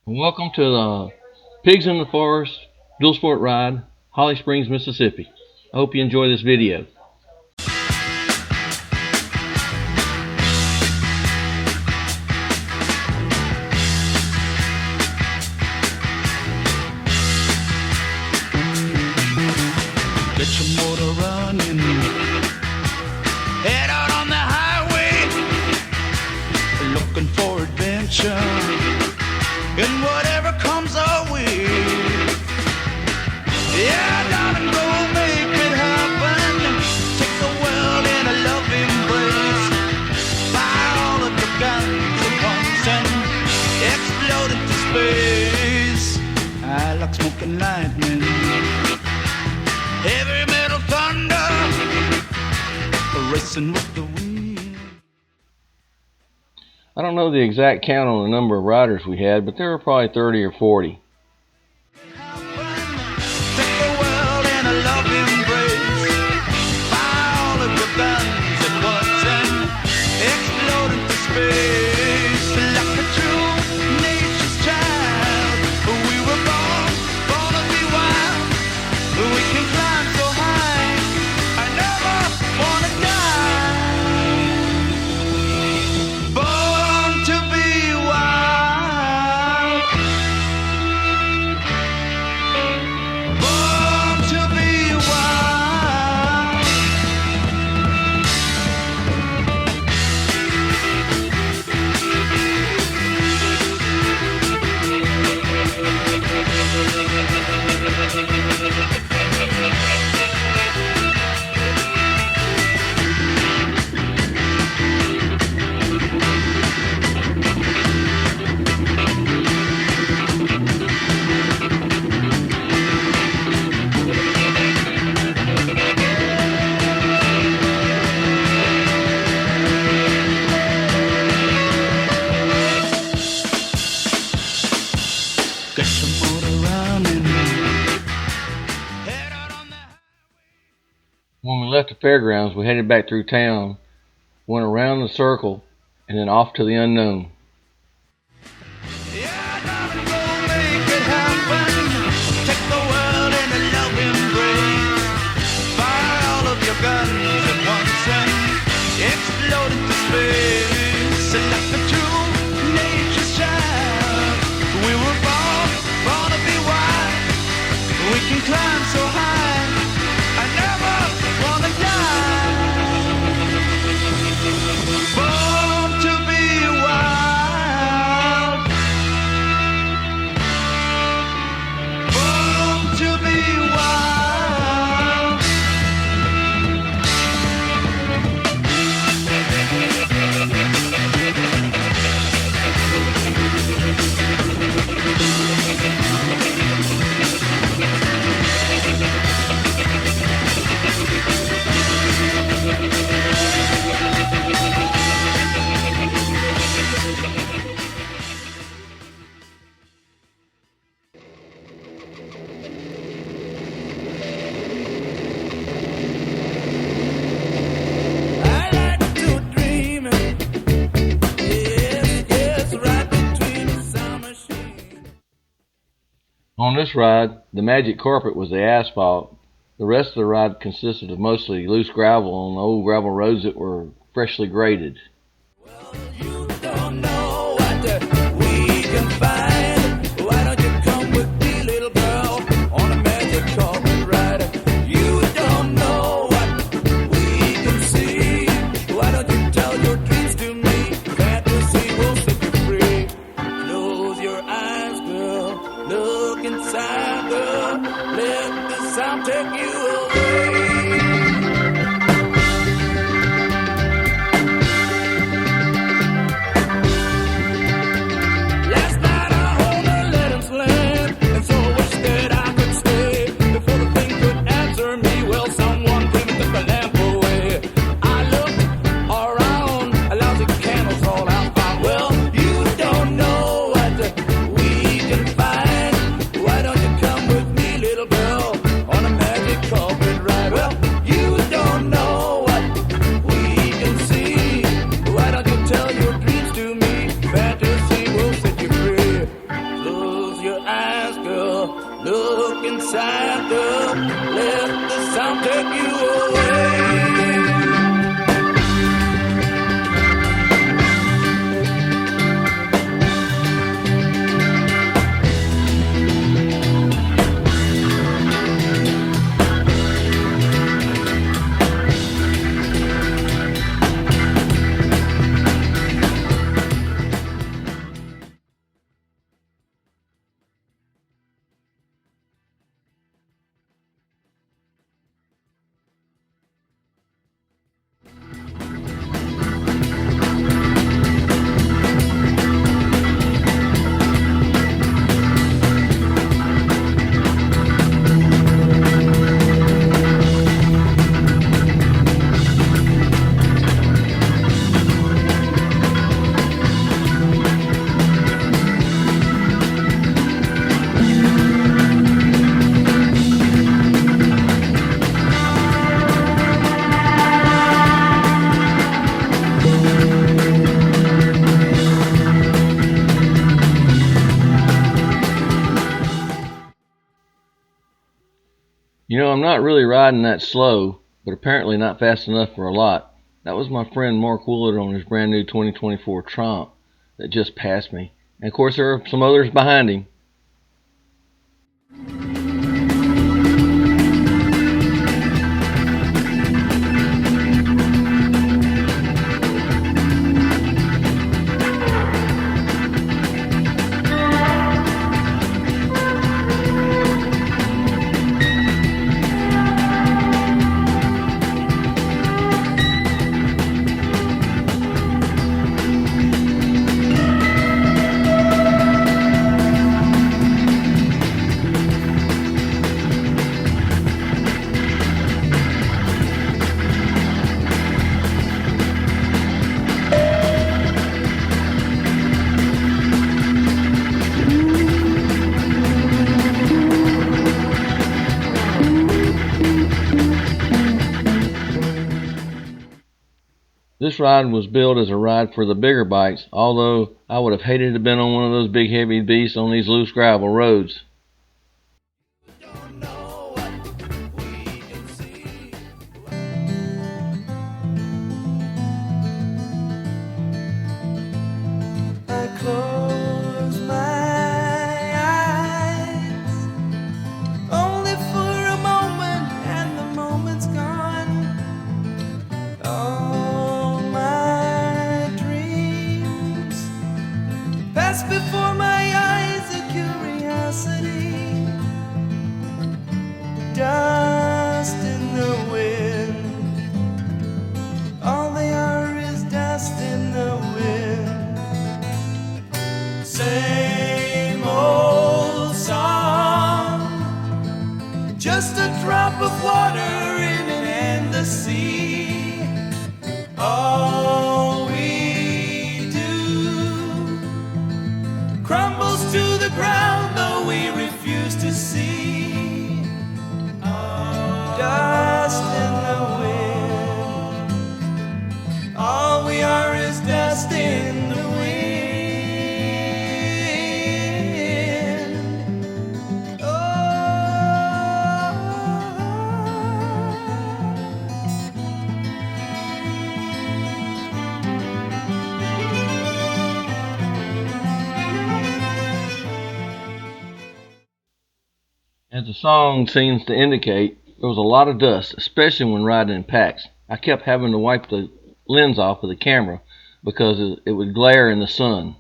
Welcome to the Pigs in the Forest Dual Sport Ride, Holly Springs, Mississippi. I hope you enjoy this video. Get your motor running, head out on the highway, looking for adventure, and whatever comes our way. Yeah, darling, go make it happen. Take the world in a love embrace. Fire all of your guns at once and explode into space. I like smoking lightning, heavy metal thunder, racing with the wind. I don't know the exact count on the number of riders we had, but there were probably 30 or 40. Take the world in a love embrace. Fire all of your guns at once and explode into space. Like a true nature's child, we were born to be wild. We can climb so high, I never wanna die. Born to be wild. Born to be wild. Get your motor running. Head out on the When we left the fairgrounds, we headed back through town, went around the circle, and then off to the unknown. Yeah, darling, go make it happen. Take the world in a love embrace. Fire all of your guns at once and explode into space. Like a true nature's child, we were born to be wild. We can climb so high, I never wanna die. Born to be wild. Born to be wild. I like to dream, yes, right between the summer shade. On this ride, the magic carpet was the asphalt. The rest of the ride consisted of mostly loose gravel on the old gravel roads that were freshly graded. You don't know what we can find. Why don't you come with me, little girl, on a magic carpet ride? You don't know what we can see. Why don't you tell your dreams to me? Fantasy will set you free. Close your eyes, girl. Look inside, girl. Let the sound take you away. Last night I hold her, let him slam, and so I wish that I could stay. Before the thing could answer me, well, someone came and took the lamp away. I looked around, a lousy candles all I found. Well, you don't know what we can find. Why don't you come with me, little girl, on a magic carpet? tied up. Let the sound take you away. You know, I'm not really riding that slow, but apparently not fast enough for a lot. That was my friend Mark Willard on his brand new 2024 Trump that just passed me. And of course, there are some others behind him. This ride was billed as a ride for the bigger bikes, although I would have hated to have been on one of those big heavy beasts on these loose gravel roads. Don't know what we can see. I close my eyes only for a moment, and the moment's gone. All my dreams pass before my eyes, a curiosity, dust in the wind. All they are is dust in the wind. Same old song, just a drop of water in an endless sea. All we do crumbles to the ground, though we refuse to see. Dust in the wind. All we are is dust in the wind. As the song seems to indicate, there was a lot of dust, especially when riding in packs. I kept having to wipe the lens off of the camera because it would glare in the sun.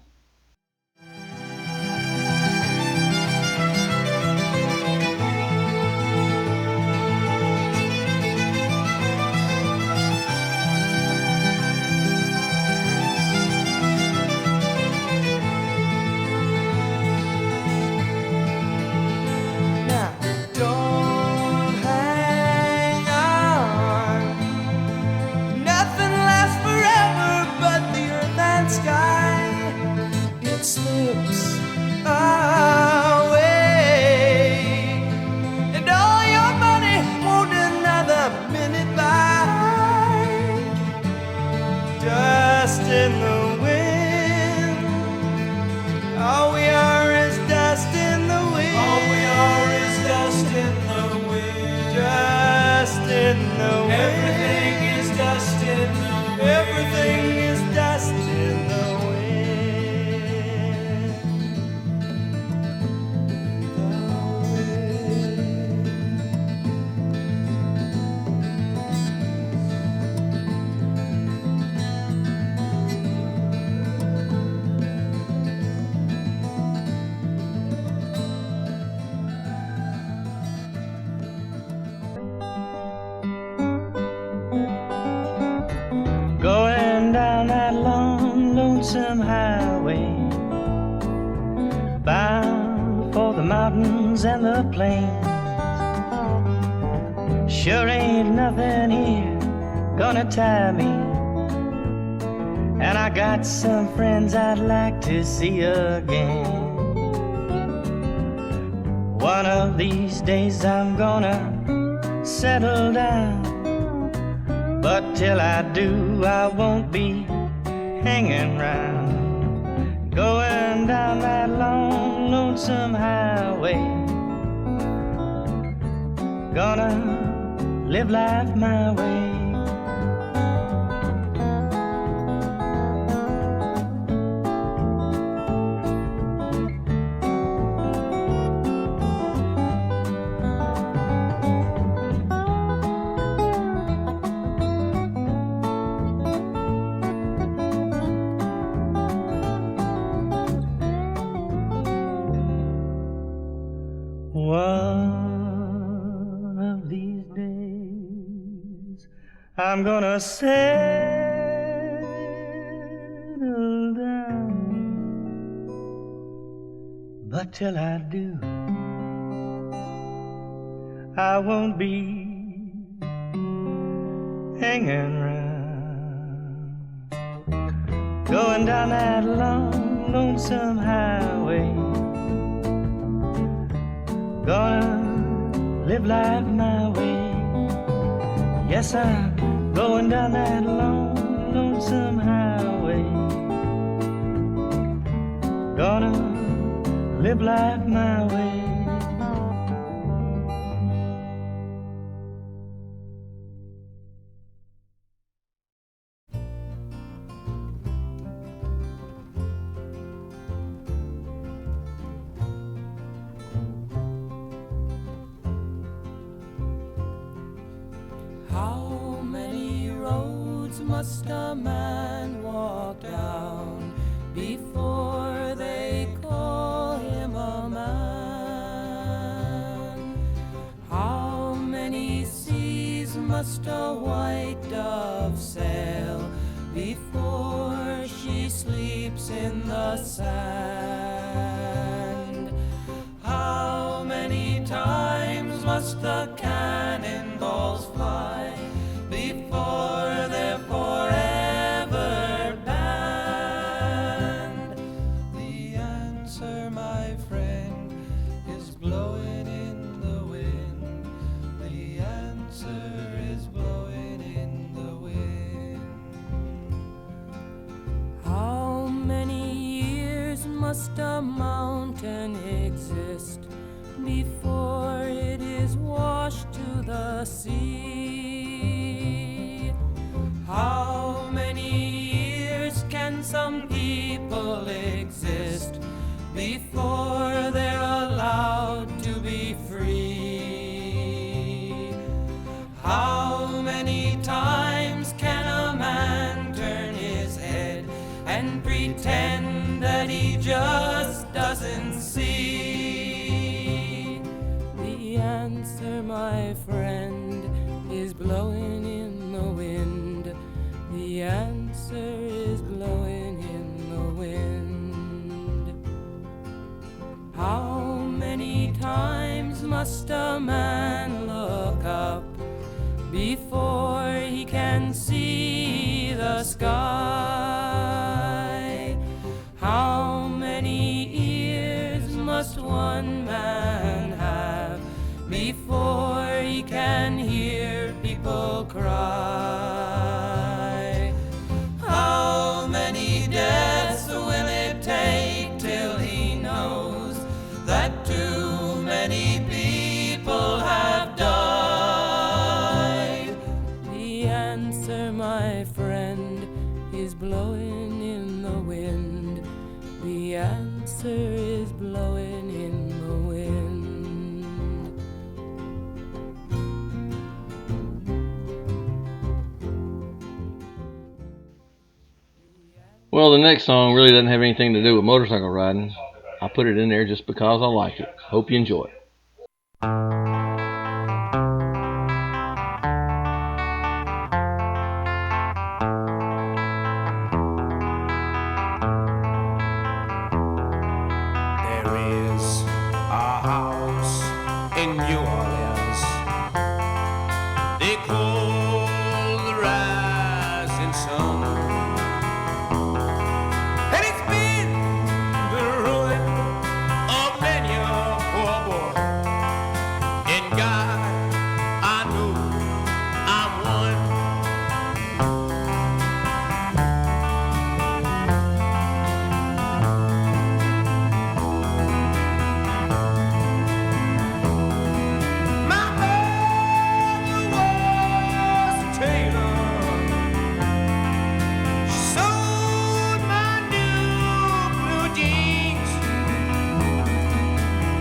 Now, don't hang on. Nothing lasts forever but the earth and sky. It slips away, and all your money won't another minute buy. Dust in the wind. All we are is dust in the wind. All we are is dust in in the wind. Everything is dust in the wind. Everything is dust in the going down that long, lonesome highway, bound for the mountains and the plains. Sure ain't nothing here gonna tie me, and I got some friends I'd like to see again. One of these days I'm gonna settle down, but till I do, I won't be hanging round. Going down that long, lonesome highway, gonna live life my way. One of these days I'm gonna settle down, but till I do, I won't be hanging round. Going down that long, lonesome highway, gonna live life my way. Yes, I'm going down that long, lonesome highway, gonna live life my way. How many roads must a man walk down before they call him a man? How many seas must a white dove sail before she sleeps in the sand? How many times must the cannonballs fly before they're forever banned? The answer, my friend, is blowing in the wind. The answer is blowing in the wind. How many years must a mountain exist before it is washed to the sea? How many years can some people exist before they're allowed to be free? How many times can a man turn his head and pretend that he just doesn't see? The answer, my friend, is blowing in the wind. The answer is blowing in the wind. How many times must a man look up before he can see the sky? How many ears must one man have before he can hear people cry? How many deaths will it take till he knows that too many people have died? answer is blowing in the wind. Well, the next song really doesn't have anything to do with motorcycle riding. I put it in there just because I like it. Hope you enjoy it. There is a house in New Orleans they call the Rising Sun, and it's been the ruin of many a poor boy. And God, I know I'm one. My mother was a tailor. She sewed my new blue jeans.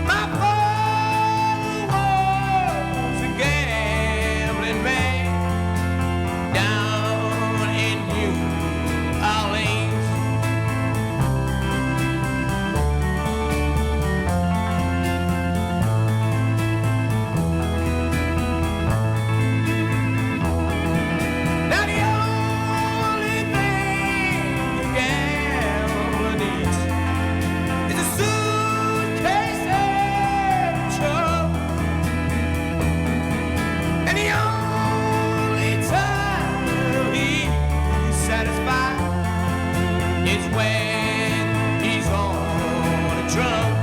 My father was a gambling man down in New Orleans. Now the only thing a gambler needs is a suitcase and a truck. And the only time he's satisfied is when he's on a drunk.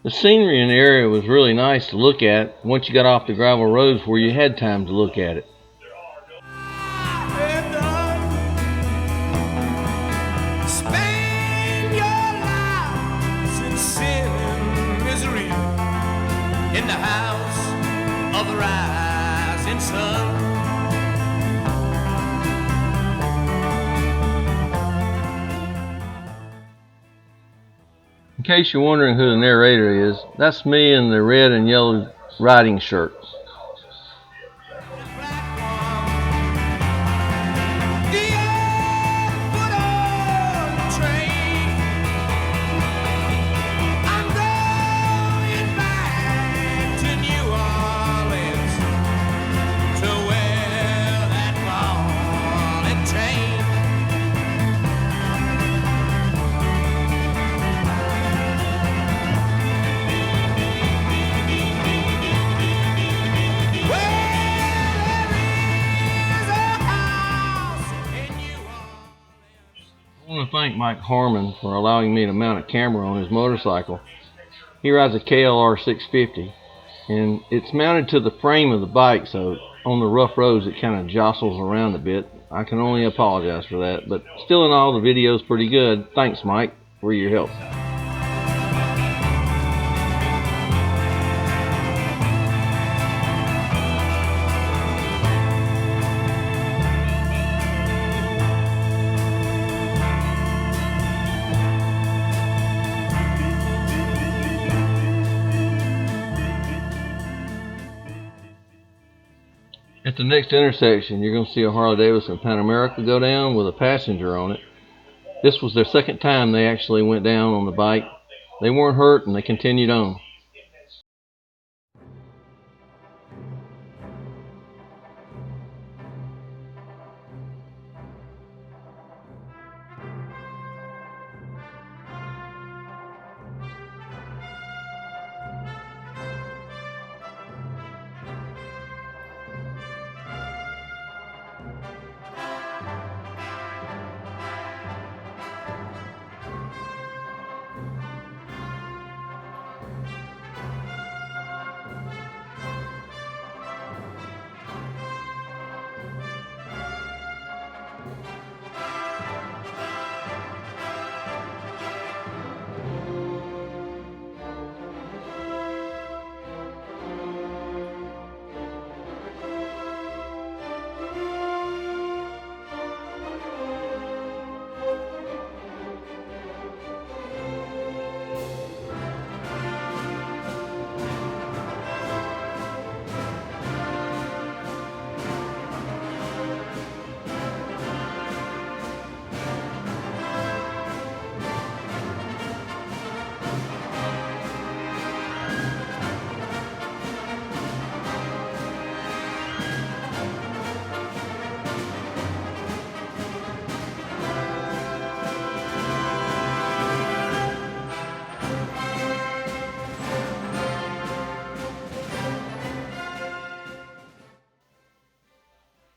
The scenery in the area was really nice to look at once you got off the gravel roads where you had time to look at it. Spend your lives in sin and misery in the house of the rising sun. In case you're wondering who the narrator is, that's me in the red and yellow riding shirt. I want to thank Mike Harmon for allowing me to mount a camera on his motorcycle. He rides a KLR 650 and it's mounted to the frame of the bike, so on the rough roads it kind of jostles around a bit. I can only apologize for that, but still in all the video's pretty good. Thanks Mike for your help. At the next intersection, you're going to see a Harley-Davidson Pan America go down with a passenger on it. This was their second time they actually went down on the bike. They weren't hurt and they continued on.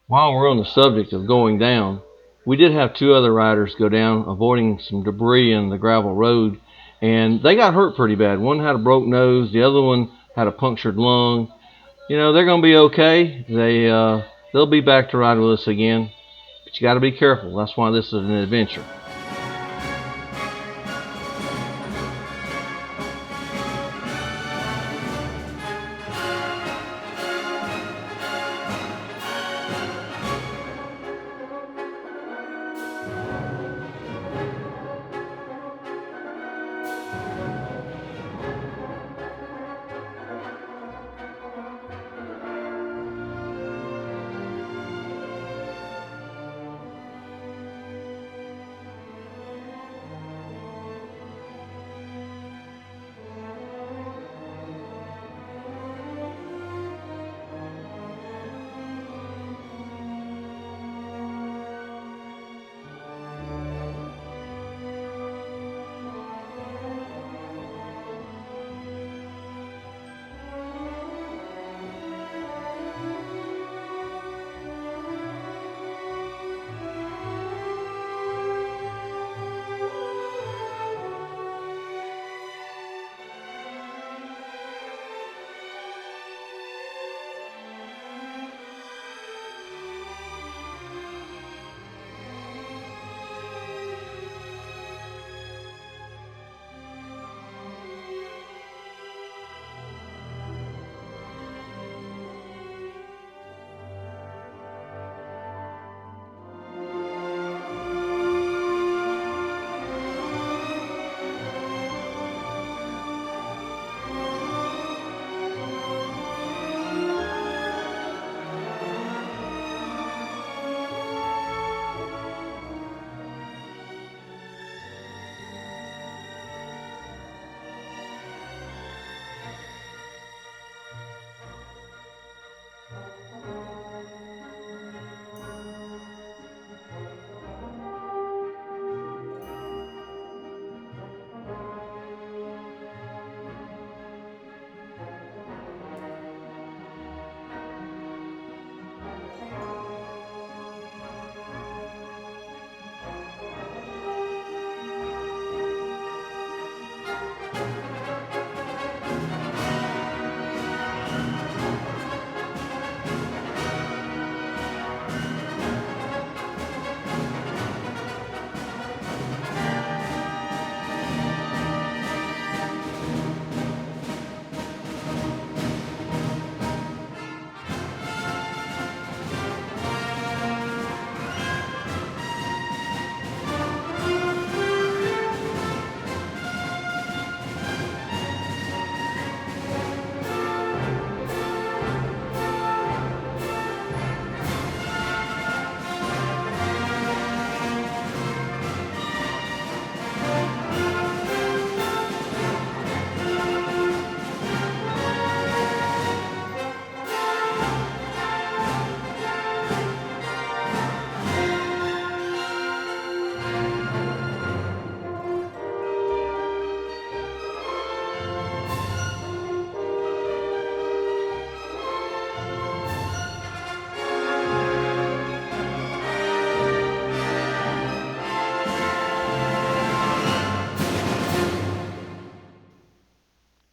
While we're on the subject of going down, we did have two other riders go down avoiding some debris in the gravel road, and they got hurt pretty bad. One had a broke nose, the other one had a punctured lung. You know, they're going to be okay. They'll be back to ride with us again. But you got to be careful. That's why this is an adventure.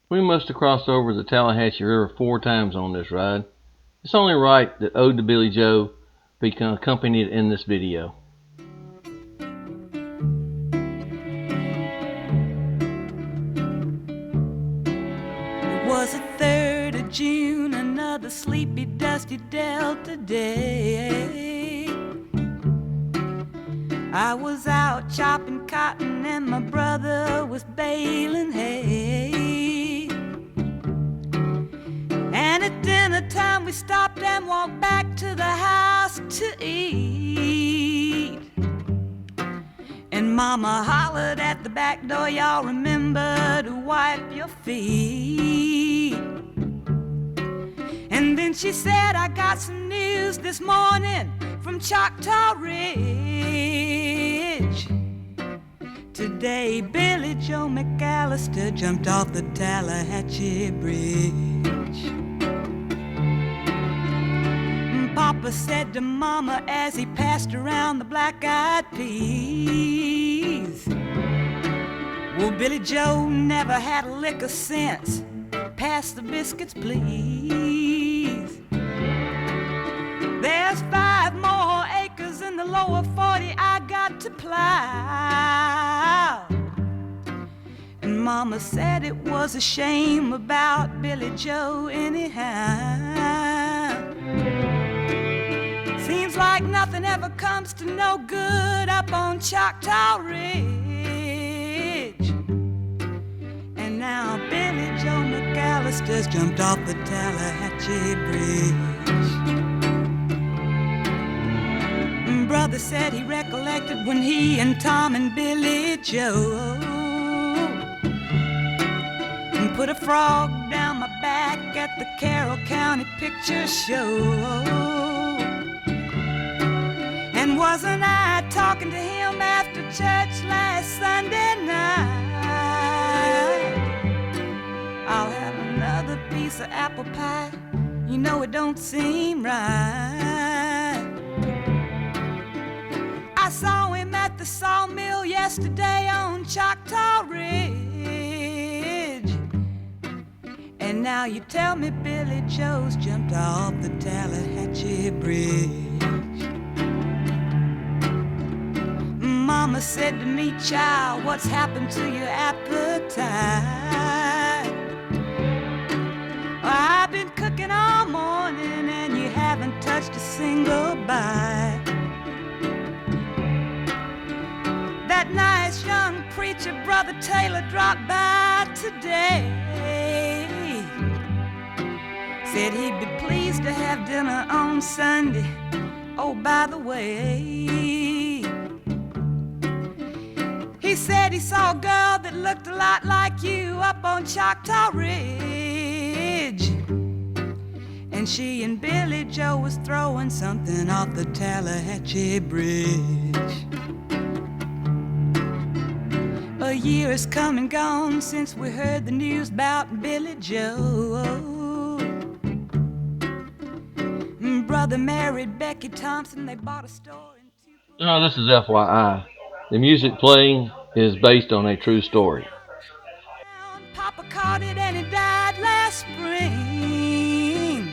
We must have crossed over the Tallahatchie River 4 times on this ride. It's only right that Ode to Billy Joe be accompanied in this video. It was the 3rd of June, another sleepy, dusty Delta day. I was out chopping cotton and my brother was baling hay. And at dinner time we stopped and walked back to the house to eat. And Mama hollered at the back door, y'all remember to wipe your feet. And then she said, I got some news this morning from Choctaw Ridge. Today Billy Joe McAllister jumped off the Tallahatchie Bridge. Papa said to Mama as he passed around the black-eyed peas, well, Billy Joe never had a lick of sense. Pass the biscuits, please. There's 5 more acres in the lower 40 I got to plow. And Mama said it was a shame about Billy Joe anyhow. Seems like nothing ever comes to no good up on Choctaw Ridge. And now Billy Joe McAllister's jumped off the Tallahatchie Bridge. Brother said he recollected when he and Tom and Billy Joe put a frog down my back at the Carroll County Picture Show. And wasn't I talking to him after church last Sunday night? I'll have another piece of apple pie. You know it don't seem right. I saw him at the sawmill yesterday on Choctaw Ridge. And now you tell me Billy Joe's jumped off the Tallahatchie Bridge. Mama said to me, child, what's happened to your appetite? I've been cooking all morning and you haven't touched a single bite. That nice young preacher, Brother Taylor, dropped by today. Said he'd be pleased to have dinner on Sunday. Oh, by the way, he said he saw a girl that looked a lot like you up on Choctaw Ridge. And she and Billy Joe was throwing something off the Tallahatchie Bridge. A year has come and gone since we heard the news about Billy Joe. Brother married Becky Thompson, they bought a store in Oh, this is FYI. The music playing is based on a true story. Papa caught it and he died last spring.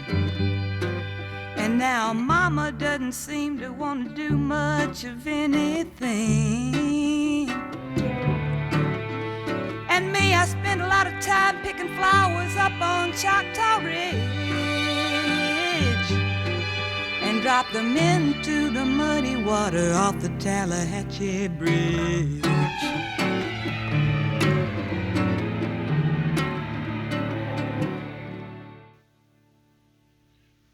And now Mama doesn't seem to want to do much of anything. And me, I spend a lot of time picking flowers up on Choctaw Ridge and drop them into the muddy water off the Tallahatchie Bridge.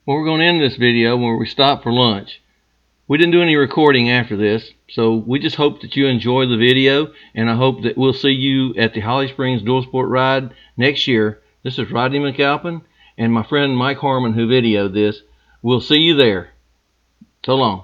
Well, we're going to end this video where we stop for lunch. We didn't do any recording after this, so we just hope that you enjoy the video, and I hope that we'll see you at the Holly Springs Dual Sport Ride next year. This is Rodney McAlpin and my friend Mike Harmon who videoed this. We'll see you there. So long.